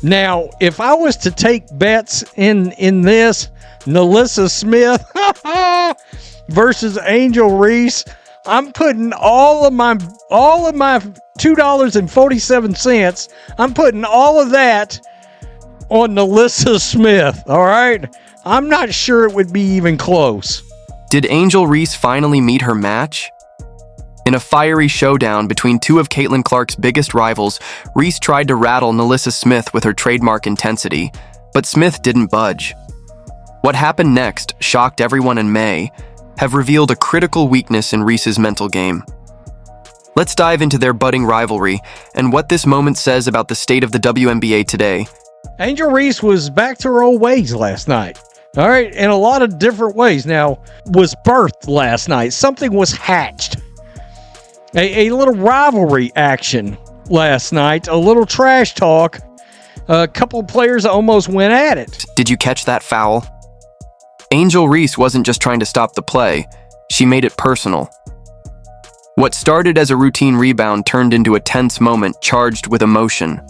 Now, if I was to take bets in this, NaLyssa Smith versus Angel Reese, I'm putting all of my $2.47. I'm putting all of that on NaLyssa Smith. All right, I'm not sure it would be even close. Did Angel Reese finally meet her match? In a fiery showdown between two of Caitlin Clark's biggest rivals, Reese tried to rattle NaLyssa Smith with her trademark intensity, but Smith didn't budge. What happened next shocked everyone and may have revealed a critical weakness in Reese's mental game. Let's dive into their budding rivalry and what this moment says about the state of the WNBA today. Angel Reese was back to her old ways last night. All right, in a lot of different ways. Now, was birthed last night. Something was hatched. A little rivalry action last night. A little trash talk. A couple of players almost went at it. Did you catch that foul? Angel Reese wasn't just trying to stop the play. She made it personal. What started as a routine rebound turned into a tense moment charged with emotion.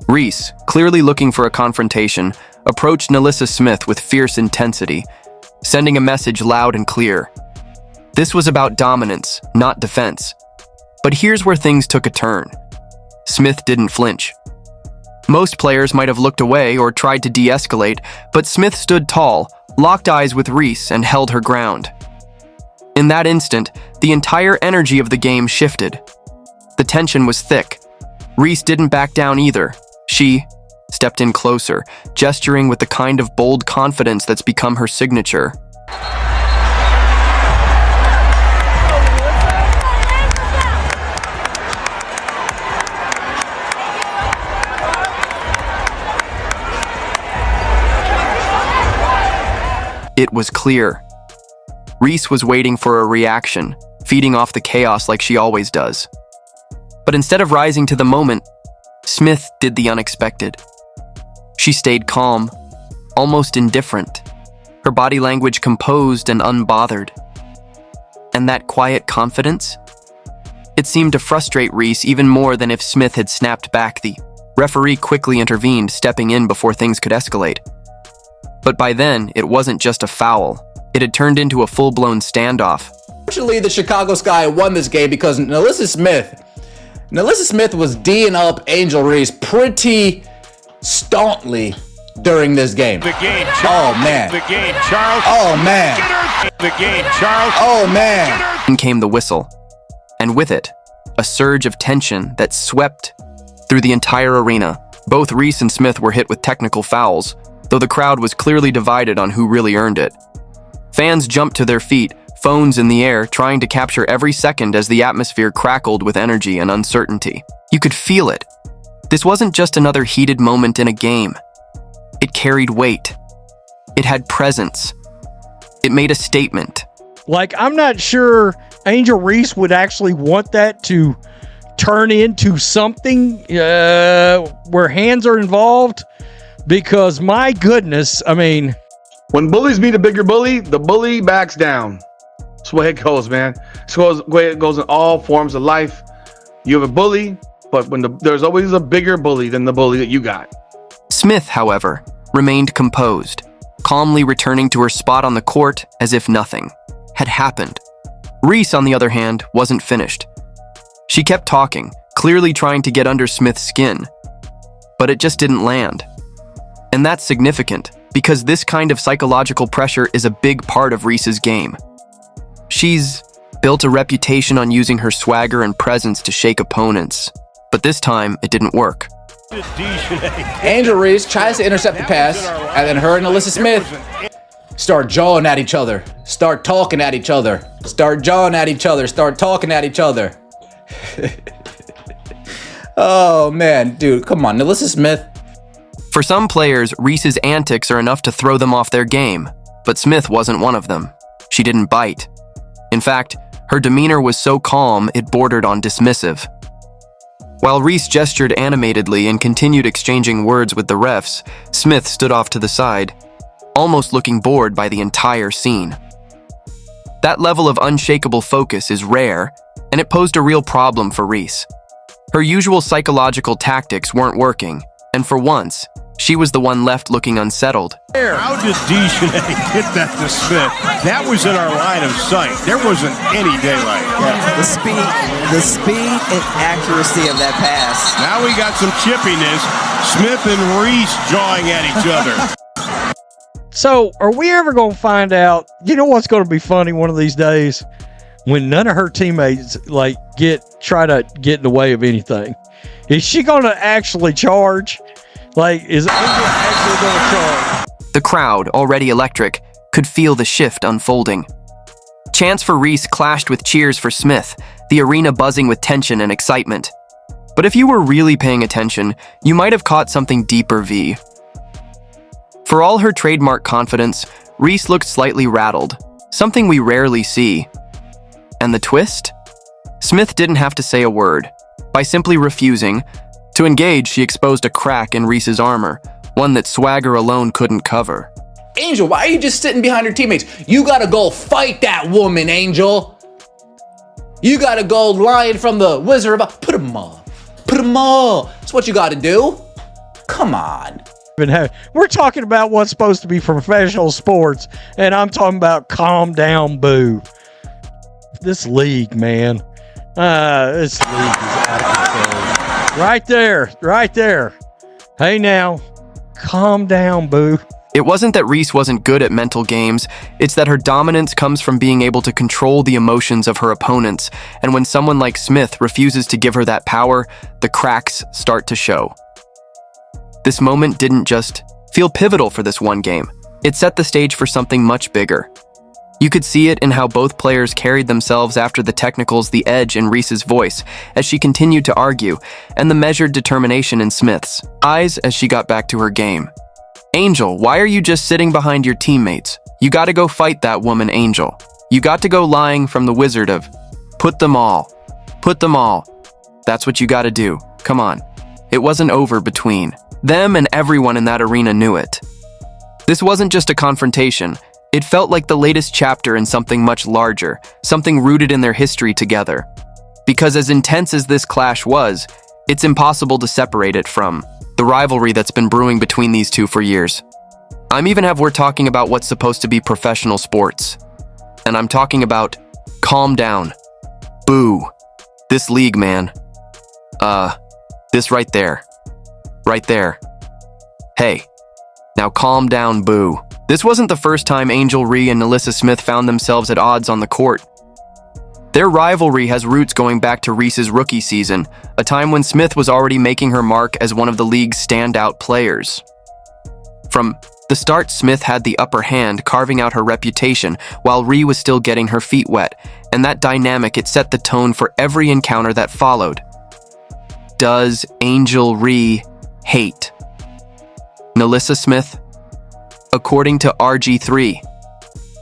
Reese, clearly looking for a confrontation, approached NaLyssa Smith with fierce intensity, sending a message loud and clear. This was about dominance, not defense. But here's where things took a turn. Smith didn't flinch. Most players might have looked away or tried to de-escalate, but Smith stood tall, locked eyes with Reese, and held her ground. In that instant, the entire energy of the game shifted. The tension was thick. Reese didn't back down either. She stepped in closer, gesturing with the kind of bold confidence that's become her signature. It was clear. Reese was waiting for a reaction, feeding off the chaos like she always does. But instead of rising to the moment, Smith did the unexpected. She stayed calm, almost indifferent, her body language composed and unbothered. And that quiet confidence? It seemed to frustrate Reese even more than if Smith had snapped back. The referee quickly intervened, stepping in before things could escalate. But by then, it wasn't just a foul. It had turned into a full-blown standoff. Unfortunately, the Chicago Sky won this game because NaLyssa Smith was D'ing up Angel Reese pretty staunchly during this game. The game, Charles. Oh, man. The game, Charles. Oh, man. The game, Charles. Oh, man. In came the whistle, and with it, a surge of tension that swept through the entire arena. Both Reese and Smith were hit with technical fouls, though the crowd was clearly divided on who really earned it. Fans jumped to their feet, phones in the air, trying to capture every second as the atmosphere crackled with energy and uncertainty. You could feel it. This wasn't just another heated moment in a game. It carried weight. It had presence. It made a statement. Like, I'm not sure Angel Reese would actually want that to turn into something where hands are involved, because my goodness, I mean, when bullies meet a bigger bully, the bully backs down. That's the way it goes, man. It's the way it goes in all forms of life. You have a bully, but there's always a bigger bully than the bully that you got. Smith, however, remained composed, calmly returning to her spot on the court as if nothing had happened. Reese, on the other hand, wasn't finished. She kept talking, clearly trying to get under Smith's skin, but it just didn't land. And that's significant, because this kind of psychological pressure is a big part of Reese's game. She's built a reputation on using her swagger and presence to shake opponents, but this time it didn't work. Angel Reese tries to intercept the pass, and then her and NaLyssa Smith start jawing at each other, start talking at each other, start jawing at each other, start talking at each other. Oh man, dude, come on, NaLyssa Smith. For some players, Reese's antics are enough to throw them off their game, but Smith wasn't one of them. She didn't bite. In fact, her demeanor was so calm it bordered on dismissive. While Reese gestured animatedly and continued exchanging words with the refs, Smith stood off to the side, almost looking bored by the entire scene. That level of unshakable focus is rare, and it posed a real problem for Reese. Her usual psychological tactics weren't working, And for once, she was the one left looking unsettled. How did Dejanay hit that to Smith? That was in our line of sight. There wasn't any daylight. Yeah, the speed and accuracy of that pass. Now we got some chippiness. Smith and Reese jawing at each other. So, are we ever going to find out? You know what's going to be funny one of these days? When none of her teammates try to get in the way of anything. Is she going to actually charge? Is Angel actually going to charge? The crowd, already electric, could feel the shift unfolding. Chants for Reese clashed with cheers for Smith, the arena buzzing with tension and excitement. But if you were really paying attention, you might have caught something deeper, V. For all her trademark confidence, Reese looked slightly rattled, something we rarely see. And the twist? Smith didn't have to say a word. By simply refusing to engage, she exposed a crack in Reese's armor, one that swagger alone couldn't cover. Angel, why are you just sitting behind your teammates? You gotta go fight that woman, Angel. You gotta go lion from the Wizard of... Put them all. Put them all. That's what you gotta do. Come on. We're talking about what's supposed to be professional sports, and I'm talking about calm down, boo. This league, man. This league is out of control. Right there. Hey now, calm down, boo. It wasn't that Reese wasn't good at mental games, it's that her dominance comes from being able to control the emotions of her opponents, and when someone like Smith refuses to give her that power, the cracks start to show. This moment didn't just feel pivotal for this one game. It set the stage for something much bigger. You could see it in how both players carried themselves after the technicals, the edge in Reese's voice as she continued to argue, and the measured determination in Smith's eyes as she got back to her game. Angel, why are you just sitting behind your teammates? You gotta go fight that woman, Angel. You got to go lying from the Wizard of put them all. Put them all. That's what you gotta do. Come on. It wasn't over between them, and everyone in that arena knew it. This wasn't just a confrontation. It felt like the latest chapter in something much larger, something rooted in their history together. Because as intense as this clash was, it's impossible to separate it from the rivalry that's been brewing between these two for years. We're talking about what's supposed to be professional sports. And I'm talking about calm down. Boo. This league, man. This right there. Right there. Hey. Now calm down, boo. This wasn't the first time Angel Ree and NaLyssa Smith found themselves at odds on the court. Their rivalry has roots going back to Reese's rookie season, a time when Smith was already making her mark as one of the league's standout players. From the start, Smith had the upper hand, carving out her reputation, while Ree was still getting her feet wet, and that dynamic, it set the tone for every encounter that followed. Does Angel Ree hate NaLyssa Smith? According to RG3,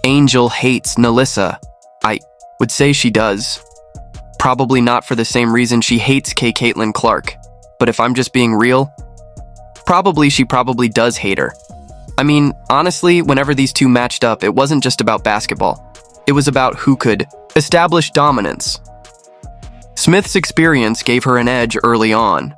Angel hates NaLyssa. I would say she does. Probably not for the same reason she hates Caitlin Clark. But if I'm just being real, she probably does hate her. I mean, honestly, whenever these two matched up, it wasn't just about basketball. It was about who could establish dominance. Smith's experience gave her an edge early on.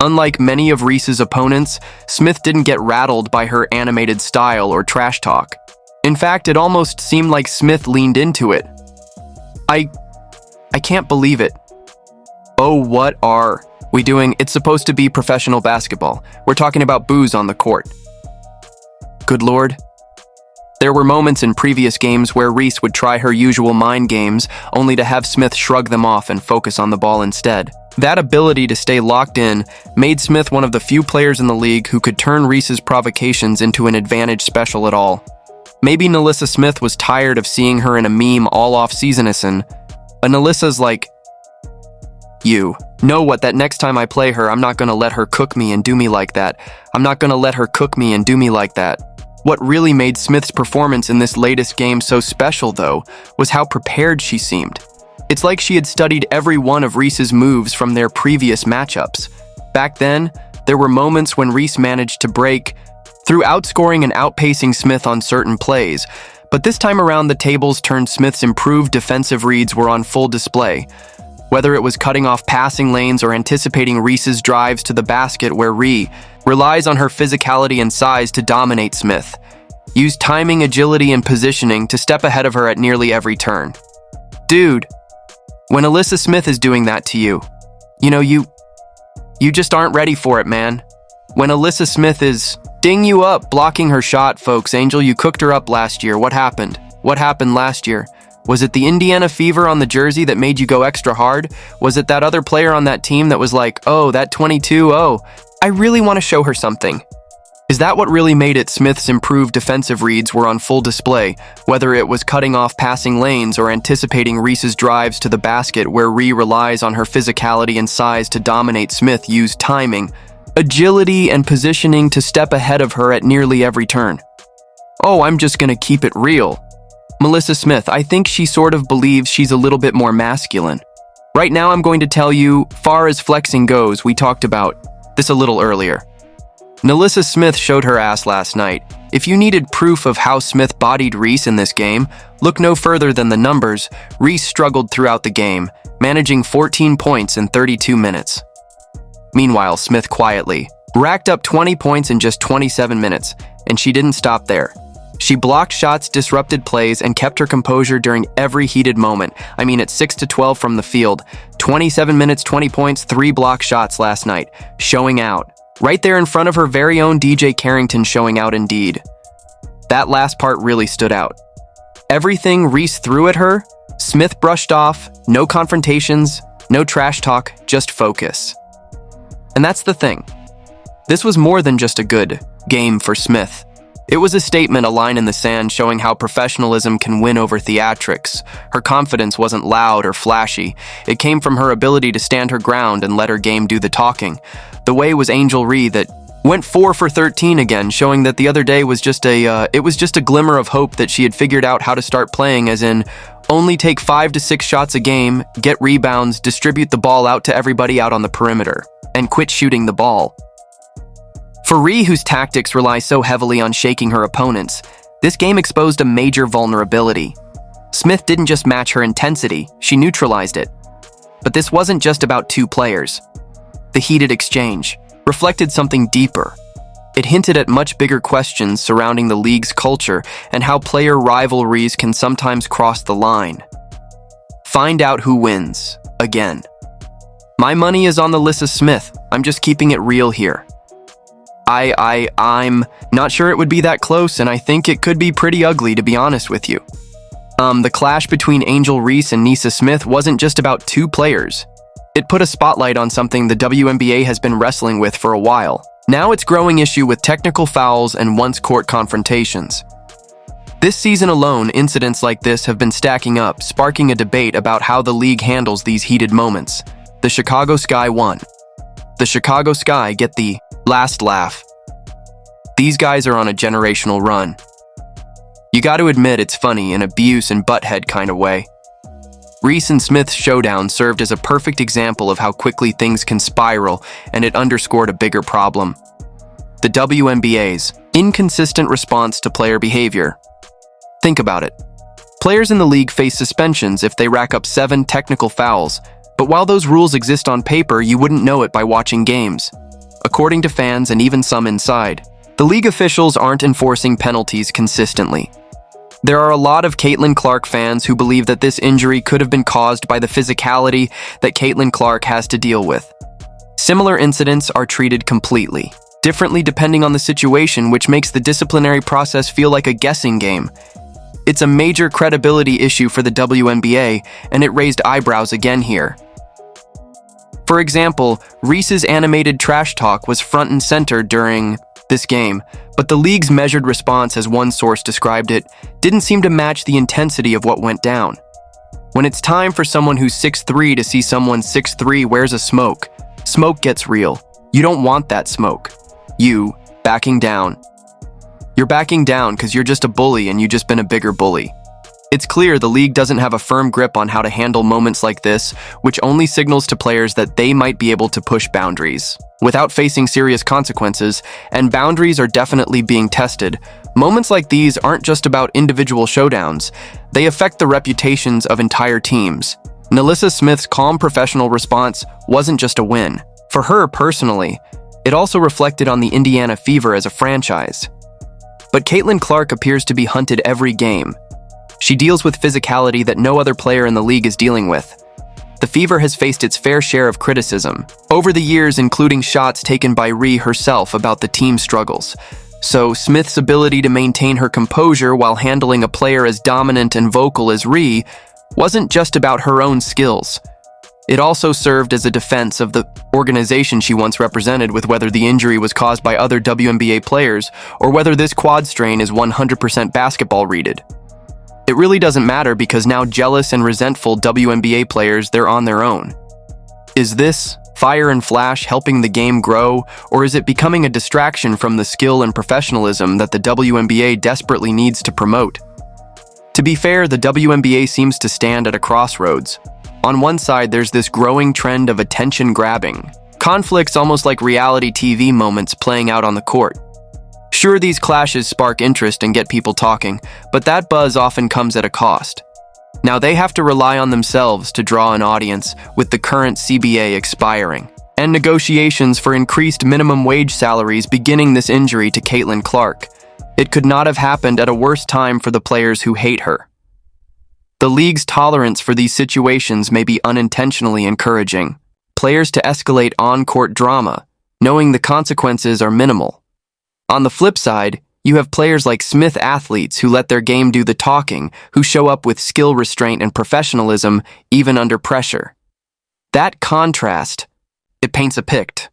Unlike many of Reese's opponents, Smith didn't get rattled by her animated style or trash talk. In fact, it almost seemed like Smith leaned into it. I can't believe it. Oh, what are we doing? It's supposed to be professional basketball. We're talking about booze on the court. Good Lord. There were moments in previous games where Reese would try her usual mind games, only to have Smith shrug them off and focus on the ball instead. That ability to stay locked in made Smith one of the few players in the league who could turn Reese's provocations into an advantage special at all. Maybe NaLyssa Smith was tired of seeing her in a meme all off-season. NaLyssa's like, you know what, that next time I play her, I'm not gonna let her cook me and do me like that. I'm not gonna let her cook me and do me like that. What really made Smith's performance in this latest game so special, though, was how prepared she seemed. It's like she had studied every one of Reese's moves from their previous matchups. Back then, there were moments when Reese managed to break through outscoring and outpacing Smith on certain plays, but this time around the tables turned. Smith's improved defensive reads were on full display. Whether it was cutting off passing lanes or anticipating Reese's drives to the basket where Ree relies on her physicality and size to dominate Smith, used timing, agility, and positioning to step ahead of her at nearly every turn. Dude, when NaLyssa Smith is doing that to you, you just aren't ready for it, man. When NaLyssa Smith is ding you up, blocking her shot, folks, Angel, you cooked her up last year. What happened? What happened last year? Was it the Indiana fever on the jersey that made you go extra hard? Was it that other player on that team that was like, oh, that 22, oh, I really want to show her something? Is that what really made it? Smith's improved defensive reads were on full display, whether it was cutting off passing lanes or anticipating Reese's drives to the basket, where Ree relies on her physicality and size to dominate. Smith used timing, agility, and positioning to step ahead of her at nearly every turn. Oh, I'm just gonna keep it real. NaLyssa Smith, I think she sort of believes she's a little bit more masculine. Right now I'm going to tell you, far as flexing goes, we talked about this a little earlier. NaLyssa Smith showed her ass last night. If you needed proof of how Smith bodied Reese in this game, look no further than the numbers. Reese struggled throughout the game, managing 14 points in 32 minutes. Meanwhile, Smith quietly racked up 20 points in just 27 minutes, and she didn't stop there. She blocked shots, disrupted plays, and kept her composure during every heated moment. I mean, at 6-12 from the field, 27 minutes, 20 points, 3 block shots last night, showing out. Right there in front of her very own DJ Carrington, showing out indeed. That last part really stood out. Everything Reese threw at her, Smith brushed off, no confrontations, no trash talk, just focus. And that's the thing. This was more than just a good game for Smith. It was a statement, a line in the sand showing how professionalism can win over theatrics. Her confidence wasn't loud or flashy. It came from her ability to stand her ground and let her game do the talking. The way was Angel Reese that went 4 for 13 again, showing that the other day was just a glimmer of hope that she had figured out how to start playing, as in only take 5 to 6 shots a game, get rebounds, distribute the ball out to everybody out on the perimeter, and quit shooting the ball. For Ree, whose tactics rely so heavily on shaking her opponents, this game exposed a major vulnerability. Smith didn't just match her intensity, she neutralized it. But this wasn't just about two players. The heated exchange reflected something deeper. It hinted at much bigger questions surrounding the league's culture and how player rivalries can sometimes cross the line. Find out who wins, again. My money is on NaLyssa Smith. I'm just keeping it real here. I'm not sure it would be that close, and I think it could be pretty ugly, to be honest with you. The clash between Angel Reese and NaLyssa Smith wasn't just about two players. It put a spotlight on something the WNBA has been wrestling with for a while. Now it's growing issue with technical fouls and once-court confrontations. This season alone, incidents like this have been stacking up, sparking a debate about how the league handles these heated moments. The Chicago Sky won. The Chicago Sky get the last laugh. These guys are on a generational run. You gotta admit it's funny in abuse and butthead kind of way. Reese and Smith's showdown served as a perfect example of how quickly things can spiral, and it underscored a bigger problem. The WNBA's inconsistent response to player behavior. Think about it. Players in the league face suspensions if they rack up 7 technical fouls, but while those rules exist on paper, you wouldn't know it by watching games. According to fans and even some inside, the league officials aren't enforcing penalties consistently. There are a lot of Caitlin Clark fans who believe that this injury could have been caused by the physicality that Caitlin Clark has to deal with. Similar incidents are treated completely differently depending on the situation, which makes the disciplinary process feel like a guessing game. It's a major credibility issue for the WNBA, and it raised eyebrows again here. For example, Reese's animated trash talk was front and center during this game, but the league's measured response, as one source described it, didn't seem to match the intensity of what went down. When it's time for someone who's 6'3" to see someone 6'3" wears a smoke, smoke gets real. You don't want that smoke. You backing down. You're backing down because you're just a bully and you've just been a bigger bully. It's clear the league doesn't have a firm grip on how to handle moments like this, which only signals to players that they might be able to push boundaries without facing serious consequences, and boundaries are definitely being tested. Moments like these aren't just about individual showdowns. They affect the reputations of entire teams. NaLyssa Smith's calm professional response wasn't just a win. For her personally, It also reflected on the Indiana Fever as a franchise. But Caitlin Clark appears to be hunted every game. She deals with physicality that no other player in the league is dealing with. The Fever has faced its fair share of criticism over the years, including shots taken by Reese herself about the team's struggles. So Smith's ability to maintain her composure while handling a player as dominant and vocal as Reese wasn't just about her own skills. It also served as a defense of the organization she once represented, with whether the injury was caused by other WNBA players or whether this quad strain is 100% basketball rated. It really doesn't matter because now jealous and resentful WNBA players, they're on their own. Is this fire and flash helping the game grow, or is it becoming a distraction from the skill and professionalism that the WNBA desperately needs to promote? To be fair, the WNBA seems to stand at a crossroads. On one side, there's this growing trend of attention grabbing, conflicts almost like reality TV moments playing out on the court. Sure, these clashes spark interest and get people talking, but that buzz often comes at a cost. Now they have to rely on themselves to draw an audience, with the current CBA expiring, and negotiations for increased minimum wage salaries beginning this injury to Caitlin Clark. It could not have happened at a worse time for the players who hate her. The league's tolerance for these situations may be unintentionally encouraging players to escalate on-court drama, knowing the consequences are minimal. On the flip side, you have players like Smith athletes who let their game do the talking, who show up with skill restraint and professionalism even under pressure. That contrast, it paints a picture.